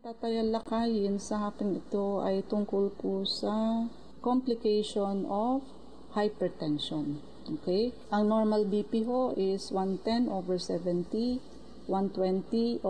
Tatalakayin sa atin ito ay tungkol po sa complication of hypertension. Okay? Ang normal BP ho is 110/70, 120/80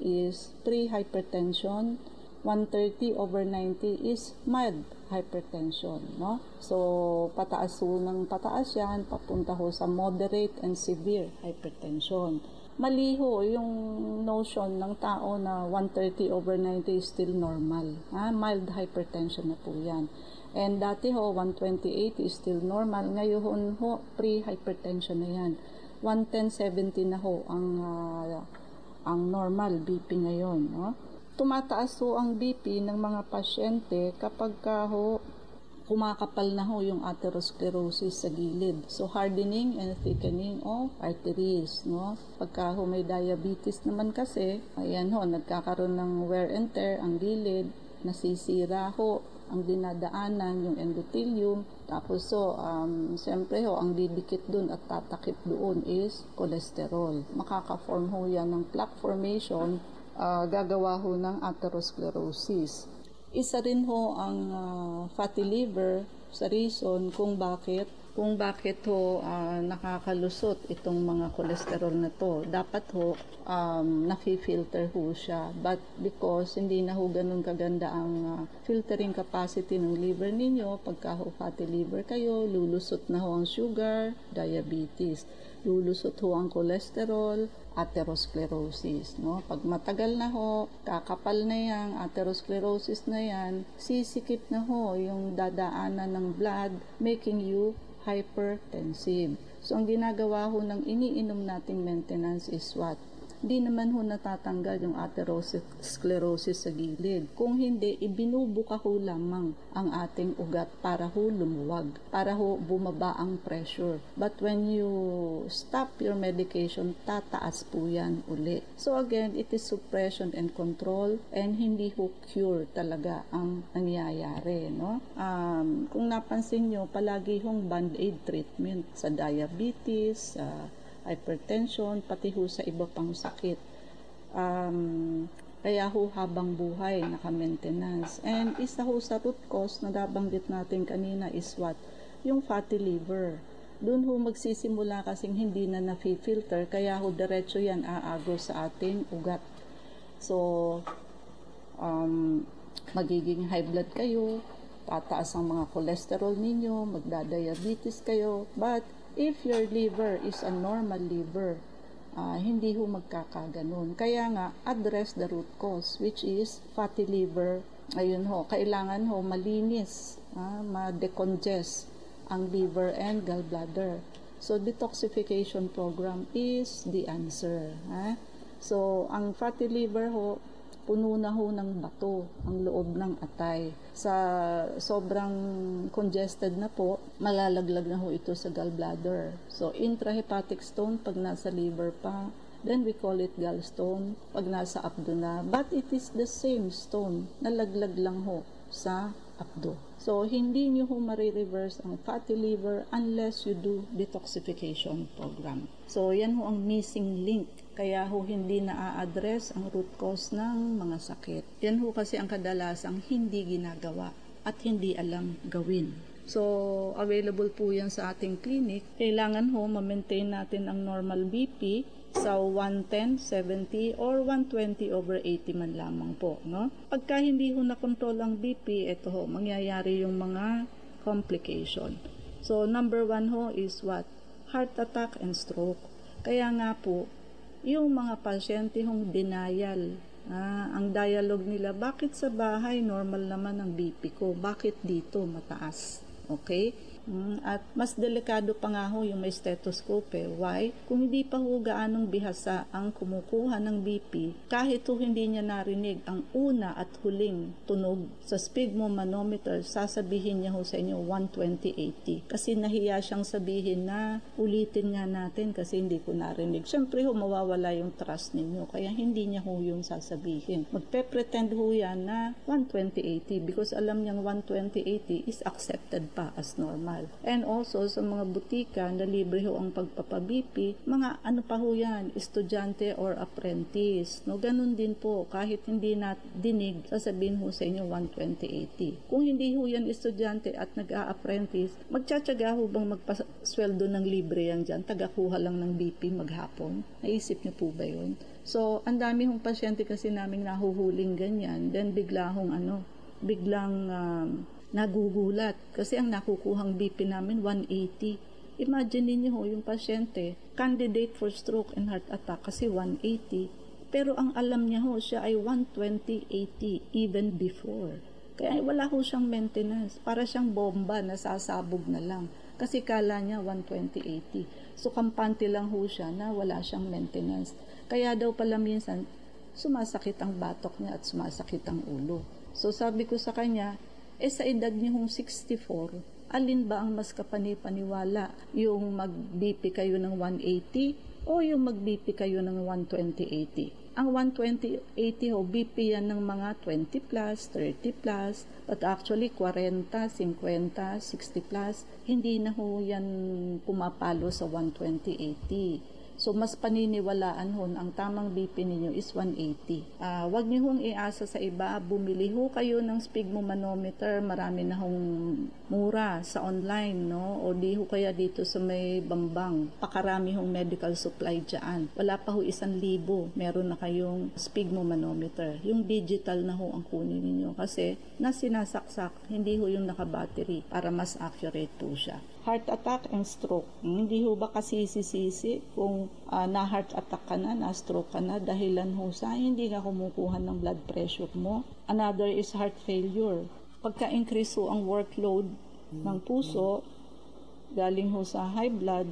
is pre-hypertension, 130/90 is mild hypertension, no? So, pataas ho ng pataas yan, papunta ho sa moderate and severe hypertension. Mali ho yung notion ng tao na 130/90 is still normal. Mild hypertension na po yan. And dati ho, 120/80 is still normal. Ngayon ho, pre-hypertension na yan. 110/70 na ho ang normal BP ngayon. No? Tumataas ho ang BP ng mga pasyente kapag ho kumakapal na ho yung atherosclerosis sa gilid. So, hardening and thickening of arteries, no? Pagka ho may diabetes naman kasi, ayan ho, nagkakaroon ng wear and tear ang gilid, nasisira ho ang dinadaanan, yung endothelium. Tapos so, siyempre ho, ang didikit dun at tatakip doon is cholesterol. Makaka-form ho yan ng plaque formation, gagawa ho ng atherosclerosis. Isa rin ho ang fatty liver sa reason kung bakit ho nakakalusot itong mga cholesterol na to. Dapat ho nafi-filter ho siya. But because hindi na ho ganun kaganda ang filtering capacity ng liver ninyo, pagka ho fatty liver kayo, lulusot na ho ang sugar, diabetes. Lulusot ho ang cholesterol, atherosclerosis, no? Pag matagal na ho, kakapal na yang atherosclerosis na yan, sisikip na ho yung dadaanan ng blood, making you hypertensive. So, ang ginagawa ho ng iniinom nating maintenance is what? Di naman ho natatanggal yung atherosclerosis sa gilid. Kung hindi, ibinubuka ho lamang ang ating ugat para ho lumuwag, para ho bumaba ang pressure. But when you stop your medication, tataas po yan uli. So again, it is suppression and control and hindi ho cure talaga ang nangyayari. No? Kung napansin nyo, palagi hong band-aid treatment sa diabetes, hypertension, pati ho sa iba pang sakit. Kaya ho habang buhay, naka-maintenance. And isa ho sa root cause na nabanggit natin kanina is what? Yung fatty liver. Doon ho magsisimula kasing hindi na na-filter, kaya ho diretso yan aagos sa ating ugat. So, magiging high blood kayo, tataas ang mga cholesterol ninyo, magdadiabetes kayo, but if your liver is a normal liver, hindi ho magkakaganon. Kaya nga, address the root cause, which is fatty liver. Ayun ho, kailangan ho malinis, ma-decongest ang liver and gallbladder. So, detoxification program is the answer. So, ang fatty liver ho, puno na ho ng bato ang loob ng atay. Sa sobrang congested na po, malalaglag na ho ito sa gallbladder. So, intrahepatic stone pag nasa liver pa, then we call it gallstone pag nasa abdo na. But it is the same stone, nalaglag lang ho sa abdo. So, hindi nyo ho marireverse ang fatty liver unless you do detoxification program. So, yan ho ang missing link. Kaya ho hindi na-address ang root cause ng mga sakit. Yan ho kasi ang kadalasang hindi ginagawa at hindi alam gawin. So, available po yan sa ating clinic. Kailangan ho ma-maintain natin ang normal BP sa 110/70 or 120/80 man lamang po, no? Pagka hindi ho na-control ang BP, ito ho, mangyayari yung mga complication. So, number 1 ho is what? Heart attack and stroke. Kaya nga po, yung mga pasyente hong denial, ang dialogue nila, bakit sa bahay normal naman ang BP ko? Bakit dito mataas? Okay? At mas delikado pa nga ho yung may stethoscope. Why? Kung hindi pa ho gaanong bihasa ang kumukuha ng BP, kahit ho hindi niya narinig ang una at huling tunog sa sphygmomanometer, sasabihin niya ho sa inyo 120/80. Kasi nahiya siyang sabihin na ulitin nga natin kasi hindi ko narinig. Siyempre ho, mawawala yung trust ninyo. Kaya hindi niya ho yung sasabihin. Magpe-pretend ho yan na 120/80 because alam niyang 120/80 is accepted pa as normal. mahal. And also sa mga butika na libre ho ang pagpapa-BP, mga ano pa ho yan, estudyante or apprentice. No, ganun din po, kahit hindi na dinig, sasabihin ho sa inyo 120/80. Kung hindi ho yan estudyante at nag-a-apprentice, magtsatsaga ho bang magpasweldo ng libre yan dyan, tagakuha lang ng BP maghapon? Naisip niyo po ba yun? So, ang dami hong pasyente kasi namin nahuhuling ganyan, then biglang nagugulat kasi ang nakukuhang BP namin 180. Imagine niyo ho yung pasyente, candidate for stroke and heart attack kasi 180. Pero ang alam niya ho, siya ay 120/80 even before. Kaya wala ho siyang maintenance. Para siyang bomba na sasabog na lang. Kasi kala niya 120/80. So kampante lang ho siya na wala siyang maintenance. Kaya daw pala minsan, sumasakit ang batok niya at sumasakit ang ulo. So sabi ko sa kanya, sa edad niyo hong 64, alin ba ang mas kapani-paniwala? Yung mag-BP kayo ng 180 o yung mag-BP kayo ng 120/80? Ang 120/80 ho, BP yan ng mga 20 plus, 30 plus, but actually 40, 50, 60 plus, hindi na ho yan pumapalo sa 120/80. So, mas paniniwalaan ho, ang tamang BP ninyo is 180. Wag niyo hong iasa sa iba, bumili ho kayo ng sphygmomanometer, marami na hong mura sa online, no? O di ho kaya dito sa may Bambang, pakarami hong medical supply dyan. Wala pa ho 1,000, meron na kayong sphygmomanometer. Yung digital na ho ang kunin ninyo kasi na sinasaksak, hindi ho yung naka-battery para mas accurate po siya. Heart attack and stroke. Hindi ho ba kasi sisi kung na-heart attack ka na, na-stroke ka na, dahilan ho sa hindi ka kumukuha ng blood pressure mo. Another is heart failure. Pagka-increase ho ang workload ng puso, galing ho sa high blood,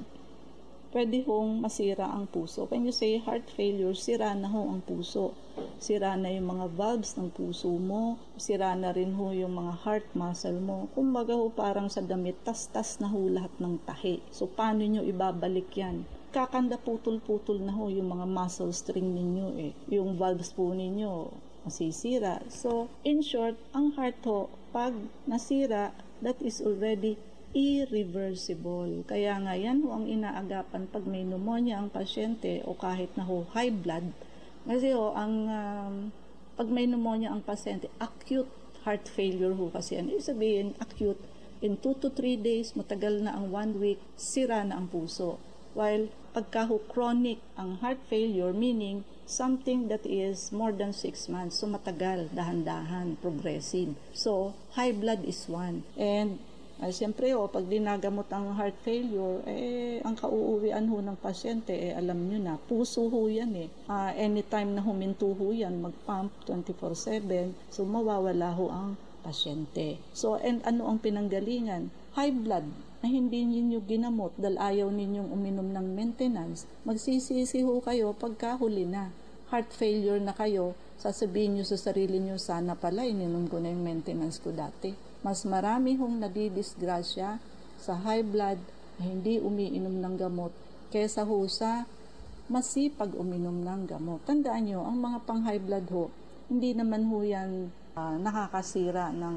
pwede hong masira ang puso. When you say heart failure, sira na ho ang puso. Sira na yung mga valves ng puso mo. Sira na rin ho yung mga heart muscle mo. Kumbaga ho parang sa damit, tas-tas na ho lahat ng tahi. So, paano nyo ibabalik yan? Kakanda putol-putol na ho yung mga muscle string ninyo eh. Yung valves po ninyo masisira. So, in short, ang heart ho, pag nasira, that is already irreversible. Kaya nga yan ho ang inaagapan pag may pneumonia ang pasyente o kahit na ho high blood. Kasi ho, pag may pneumonia ang pasyente, acute heart failure ho kasi yan. Ibig sabihin, acute, in 2 to 3 days, matagal na ang 1 week, sira na ang puso. While pagka ho chronic ang heart failure, meaning something that is more than 6 months, so matagal, dahan-dahan, progressive. So, high blood is one. And siyempre pag dinagamot ang heart failure, ang kauuwian ho ng pasyente, alam nyo na, puso ho yan anytime na huminto ho yan, mag-pump 24/7, so mawawala ho ang pasyente. So, and ano ang pinanggalingan? High blood na hindi ninyo ginamot dahil ayaw ninyong uminom ng maintenance, magsisisi ho kayo pagkahuli na. Heart failure na kayo, sasabihin nyo sa sarili nyo, sana pala ininom ko na yung maintenance ko dati. Mas marami hong nadidisgrasya sa high blood na hindi umiinom ng gamot kesa ho sa masipag uminom ng gamot. Tandaan nyo, ang mga pang high blood ho, hindi naman ho yan nakakasira ng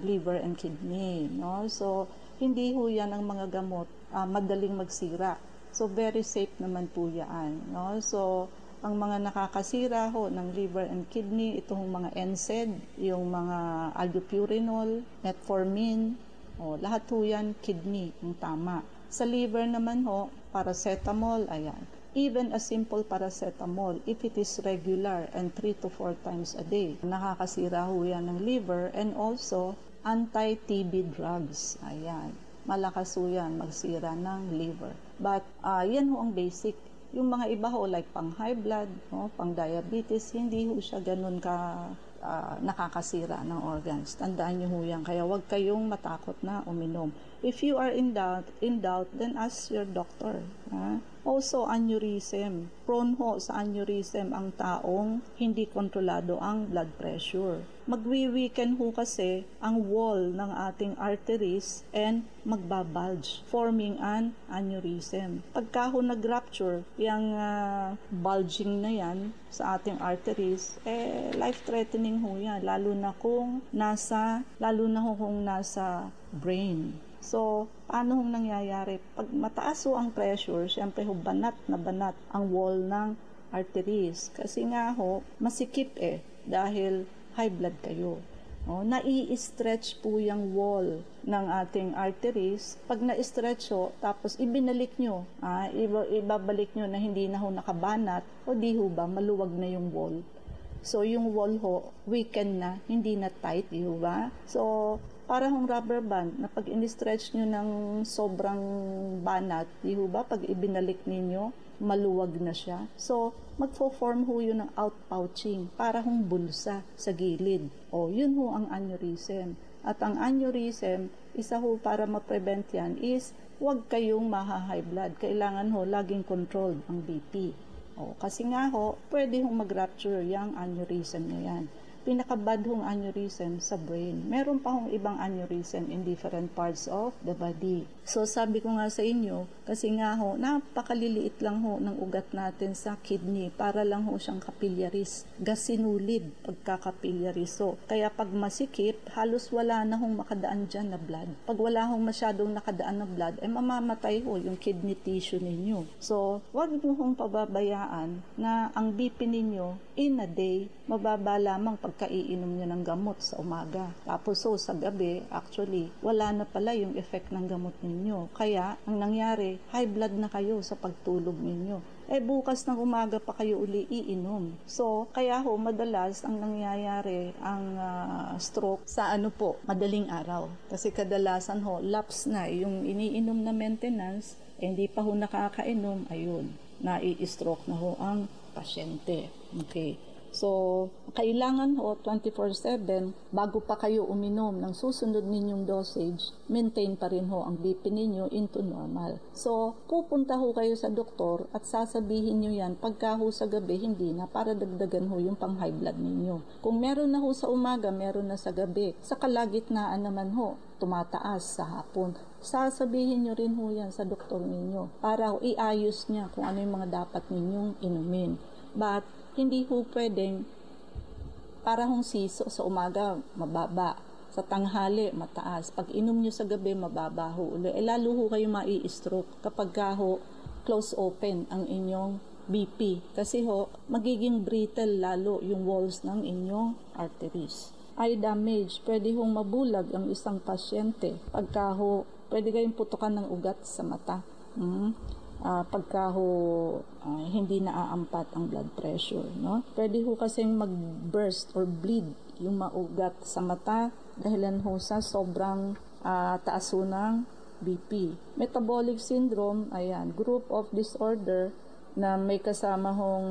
liver and kidney. No? So, hindi ho yan ang mga gamot madaling magsira. So, very safe naman po yan. No? So, ang mga nakakasira ho ng liver and kidney, itong mga NSAID, yung mga aldopurinol, metformin, lahat ho yan kidney, yung tama. Sa liver naman ho, paracetamol, ayan. Even a simple paracetamol, if it is regular and 3 to 4 times a day, nakakasira ho yan ng liver, and also anti-TB drugs, ayan. Malakas ho yan magsira ng liver. But yan ho ang basic. Yung mga iba ho, like pang high blood, pang diabetes, hindi ho siya ganun ka nakakasira ng organs. Tandaan nyo ho yan. Kaya huwag kayong matakot na uminom. If you are in doubt, then ask your doctor. Also, aneurysm. Prone ho sa aneurysm ang taong hindi kontrolado ang blood pressure. Magwi-weaken ho kasi ang wall ng ating arteries and magbabulge, forming an aneurysm. Pagka ho nag-rupture, yung bulging na yan sa ating arteries, life-threatening ho yan. Lalo na kung nasa brain. So, paano hong nangyayari? Pag mataas ho ang pressure, syempre ho banat na banat ang wall ng arteries. Kasi nga ho, masikip dahil high blood kayo. Nai-stretch po yung wall ng ating arteries. Pag na-stretch ho, tapos ibinalik nyo, ibabalik nyo na hindi na ho nakabanat, o di ho ba, maluwag na yung wall. So, yung wall ho, weaken na, hindi na tight, di ho ba? So, para hong rubber band, na pag in-stretch nyo ng sobrang banat, di ho ba, pag ibinalik ninyo, maluwag na siya. So, magfo-form ho yun ng outpouching para hong bulsa sa gilid. Yun ho ang aneurysm. At ang aneurysm, isa ho para ma-prevent yan is huwag kayong maha-high blood. Kailangan ho laging controlled ang BP. Kasi nga ho, pwede hong mag-rupture yung aneurysm na yan. Pinakabad hong aneurysm sa brain. Meron pa hong ibang aneurysm in different parts of the body. So, sabi ko nga sa inyo, kasi nga ho, napakaliliit lang ho ng ugat natin sa kidney para lang ho siyang capillaries. Gasinulid pagka-capillaries. So, kaya pag masikip, halos wala na hong makadaan dyan na blood. Pag wala hong masyadong nakadaan na blood, mamamatay ho yung kidney tissue ninyo. So, wag nyo hong pababayaan na ang BP ninyo in a day, mababa lamang pagkaiinom nyo ng gamot sa umaga. Tapos sa gabi, actually, wala na pala yung effect ng gamot ninyo. Kaya, ang nangyari, high blood na kayo sa pagtulog ninyo. Bukas ng umaga pa kayo uli iinom. So, kaya ho, madalas ang nangyayari ang stroke sa madaling araw. Kasi kadalasan ho, lapse na yung iniinom na maintenance, hindi pa ho nakakainom, ayun, nai-stroke na ho ang pasyente. Okay. So, kailangan ho 24/7 bago pa kayo uminom ng susunod ninyong dosage, maintain pa rin ho ang BP ninyo into normal. So, pupunta ho kayo sa doktor at sasabihin nyo yan pagka ho sa gabi, hindi na, para dagdagan ho yung pang high blood ninyo. Kung meron na ho sa umaga, meron na sa gabi. Sa kalagitnaan naman ho, tumataas sa hapon. Sasabihin nyo rin ho yan sa doktor ninyo para ho iayos niya kung ano yung mga dapat ninyong inumin. But, hindi ho pwedeng para hong siso sa umaga, mababa. Sa tanghali, mataas. Pag inom nyo sa gabi, mababa ho uli. Lalo ho kayo mai-stroke kapag ho close open ang inyong BP. Kasi ho, magiging brittle lalo yung walls ng inyong arteries. Eye damage, pwede hong mabulag ang isang pasyente. Pagka ho, pwede kayong putukan ng ugat sa mata. Pagka ho hindi naaampat ang blood pressure, no? Pwede ho kasing mag-burst or bleed yung maugat sa mata dahilan ho sa sobrang taas ho ng BP. Metabolic syndrome, ayan, group of disorder na may kasama hong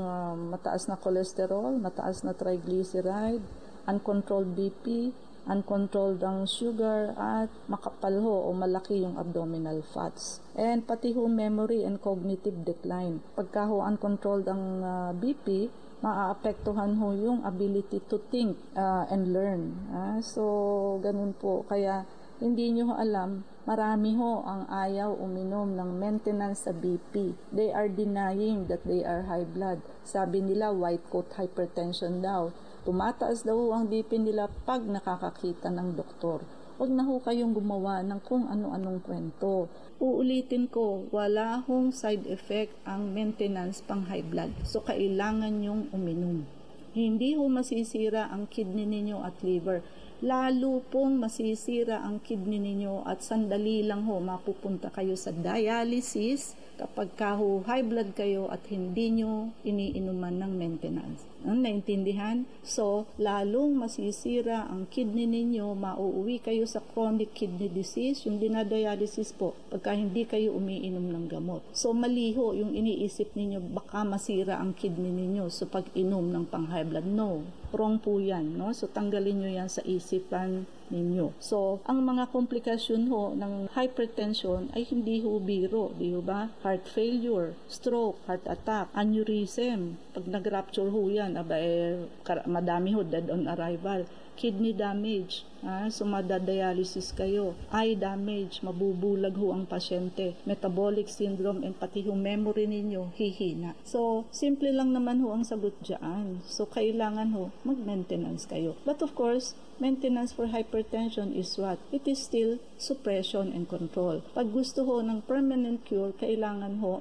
mataas na cholesterol, mataas na triglyceride, uncontrolled BP, uncontrolled ang sugar, at makapal ho o malaki yung abdominal fats. And pati ho memory and cognitive decline. Pagka ho uncontrolled ang BP, maaapektuhan ho yung ability to think and learn. So, ganun po. Kaya, hindi nyo alam, marami ho ang ayaw uminom ng maintenance sa BP. They are denying that they are high blood. Sabi nila, white coat hypertension daw. Tumataas daw ang BP nila pag nakakakita ng doktor. Huwag na ho kayong gumawa ng kung ano-anong kwento. Uulitin ko, wala hong side effect ang maintenance pang high blood. So, kailangan nyong uminom. Hindi ho masisira ang kidney ninyo at liver. Lalo pong masisira ang kidney ninyo at sandali lang ho mapupunta kayo sa dialysis kapag ho high blood kayo at hindi nyo iniinuman ng maintenance. Naintindihan? So, lalong masisira ang kidney ninyo, mauuwi kayo sa chronic kidney disease, yung dinadialysis po, pagka hindi kayo umiinom ng gamot. So, maliho yung iniisip ninyo, baka masira ang kidney ninyo so pag-inom ng pang high blood. No, wrong po yan. No? So, tanggalin nyo yan sa isipan ninyo. So, ang mga komplikasyon ho ng hypertension ay hindi ho biro, di ba? Heart failure, stroke, heart attack, aneurysm. Pag nag-rupture ho yan, yan, madami ho dead on arrival. Kidney damage, so madadialysis kayo. Eye damage, mabubulag ho ang pasyente. Metabolic syndrome and pati yung memory ninyo hihina. So, simple lang naman ho ang sagot dyan. So, kailangan ho mag-maintenance kayo. But of course, maintenance for hypertension is what? It is still suppression and control. Pag gusto ho ng permanent cure, kailangan ho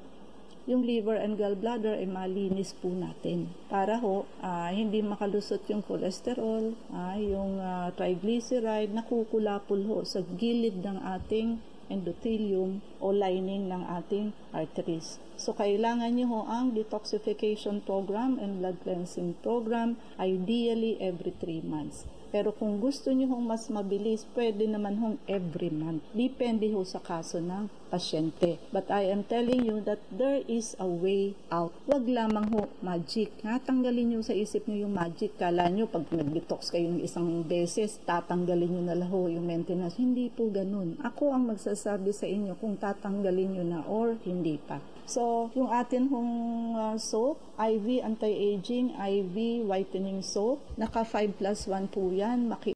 yung liver and gallbladder ay malinis po natin para ho hindi makalusot yung cholesterol, yung triglyceride na kukulapol ho sa gilid ng ating endothelium o lining ng ating arteries. So, kailangan nyo ho ang detoxification program and blood cleansing program ideally every 3 months. Pero kung gusto nyo hong mas mabilis, pwede naman hong every month. Depende ho sa kaso ng pasyente. But I am telling you that there is a way out. Wag lamang ho magic. Tanggalin nyo sa isip nyo yung magic. Kala nyo pag nag-detox kayo ng isang beses, tatanggalin nyo na laho yung maintenance. Hindi po ganun. Ako ang magsasabi sa inyo kung tatanggalin nyo na or hindi pa. So, yung atin hong soap, IV anti-aging, IV whitening soap, naka 5+1 po yan.